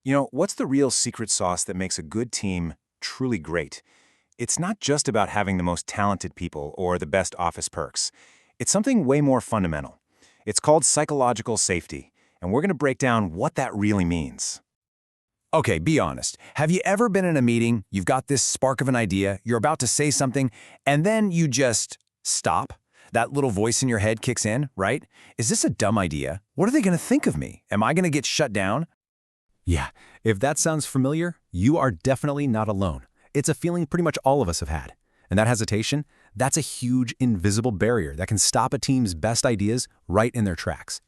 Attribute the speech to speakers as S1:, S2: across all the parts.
S1: What's the real secret sauce that makes a good team truly great? It's not just about having the most talented people or the best office perks. It's something way more fundamental. It's called psychological safety, and we're going to break down what that really means.
S2: Okay, be honest. Have you ever been in a meeting, you've got this spark of an idea, you're about to say something, and then you just stop? That little voice in your head kicks in, right? Is this a dumb idea? What are they going to think of me? Am I going to get shut down?
S3: Yeah, if that sounds familiar, you are definitely not alone. It's a feeling pretty much all of us have had. And that hesitation, that's a huge invisible barrier that can stop a team's best ideas right in their tracks.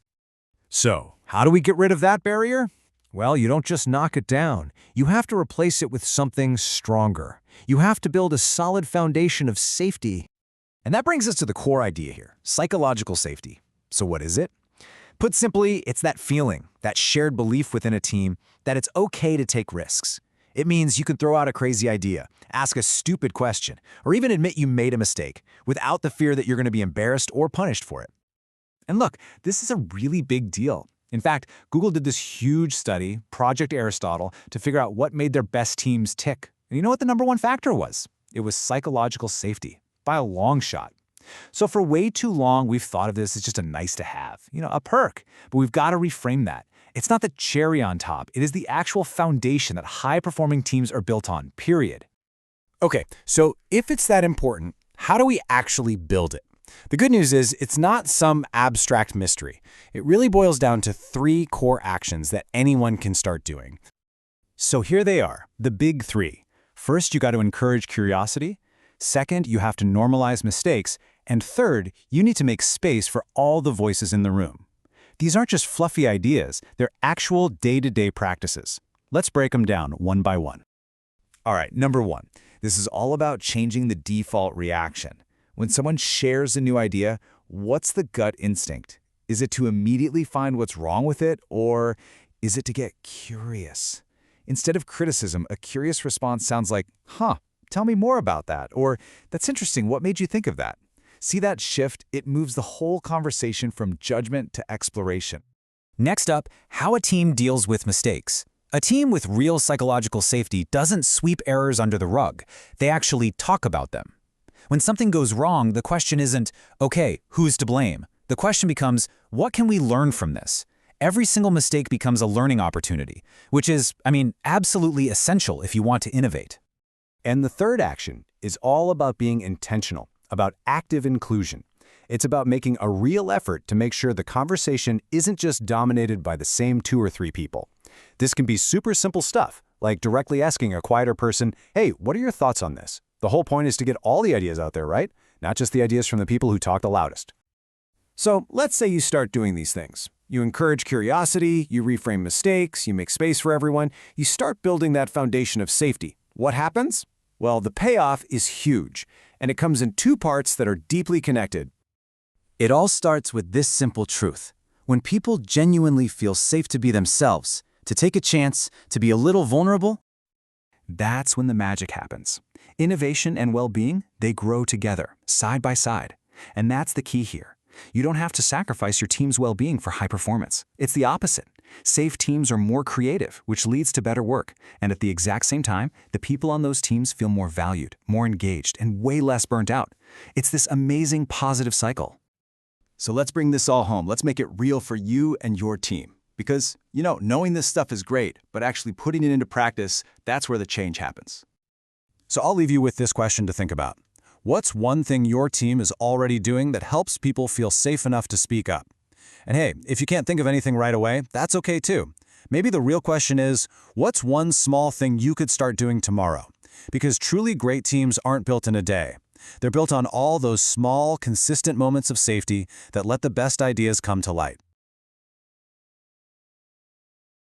S4: So, how do we get rid of that barrier? Well, you don't just knock it down. You have to replace it with something stronger. You have to build a solid foundation of safety.
S2: And that brings us to the core idea here, psychological safety. So what is it? Put simply, it's that feeling, that shared belief within a team that it's okay to take risks. It means you can throw out a crazy idea, ask a stupid question, or even admit you made a mistake without the fear that you're going to be embarrassed or punished for it. And look, this is a really big deal. In fact, Google did this huge study, Project Aristotle, to figure out what made their best teams tick. And you know what the #1 factor was? It was psychological safety, by a long shot. So for way too long, we've thought of this as just a nice to have, a perk. But we've got to reframe that. It's not the cherry on top. It is the actual foundation that high-performing teams are built on, period.
S3: Okay, so if it's that important, how do we actually build it? The good news is it's not some abstract mystery. It really boils down to 3 core actions that anyone can start doing. So here they are, the big 3. First, you got to encourage curiosity. Second, you have to normalize mistakes. And third, you need to make space for all the voices in the room. These aren't just fluffy ideas, they're actual day-to-day practices. Let's break them down one by one.
S2: All right, #1. This is all about changing the default reaction. When someone shares a new idea, what's the gut instinct? Is it to immediately find what's wrong with it, or is it to get curious? Instead of criticism, a curious response sounds like, tell me more about that, or that's interesting, what made you think of that? See that shift? It moves the whole conversation from judgment to exploration.
S3: Next up, how a team deals with mistakes. A team with real psychological safety doesn't sweep errors under the rug. They actually talk about them. When something goes wrong, the question isn't, okay, who's to blame? The question becomes, what can we learn from this? Every single mistake becomes a learning opportunity, which is, absolutely essential if you want to innovate. And the third action is all about being intentional, about active inclusion. It's about making a real effort to make sure the conversation isn't just dominated by the same 2 or 3 people. This can be super simple stuff, like directly asking a quieter person, hey, what are your thoughts on this? The whole point is to get all the ideas out there, right? Not just the ideas from the people who talk the loudest. So let's say you start doing these things. You encourage curiosity, you reframe mistakes, you make space for everyone, you start building that foundation of safety. What happens? Well, the payoff is huge, and it comes in 2 parts that are deeply connected. It all starts with this simple truth. When people genuinely feel safe to be themselves, to take a chance, to be a little vulnerable, that's when the magic happens. Innovation and well-being, they grow together, side by side. And that's the key here. You don't have to sacrifice your team's well-being for high performance. It's the opposite. Safe teams are more creative, which leads to better work. And at the exact same time, the people on those teams feel more valued, more engaged, and way less burnt out. It's this amazing positive cycle. So let's bring this all home. Let's make it real for you and your team. Because, knowing this stuff is great, but actually putting it into practice, that's where the change happens. So I'll leave you with this question to think about. What's one thing your team is already doing that helps people feel safe enough to speak up? And hey, if you can't think of anything right away, that's okay too. Maybe the real question is, what's one small thing you could start doing tomorrow? Because truly great teams aren't built in a day. They're built on all those small, consistent moments of safety that let the best ideas come to light.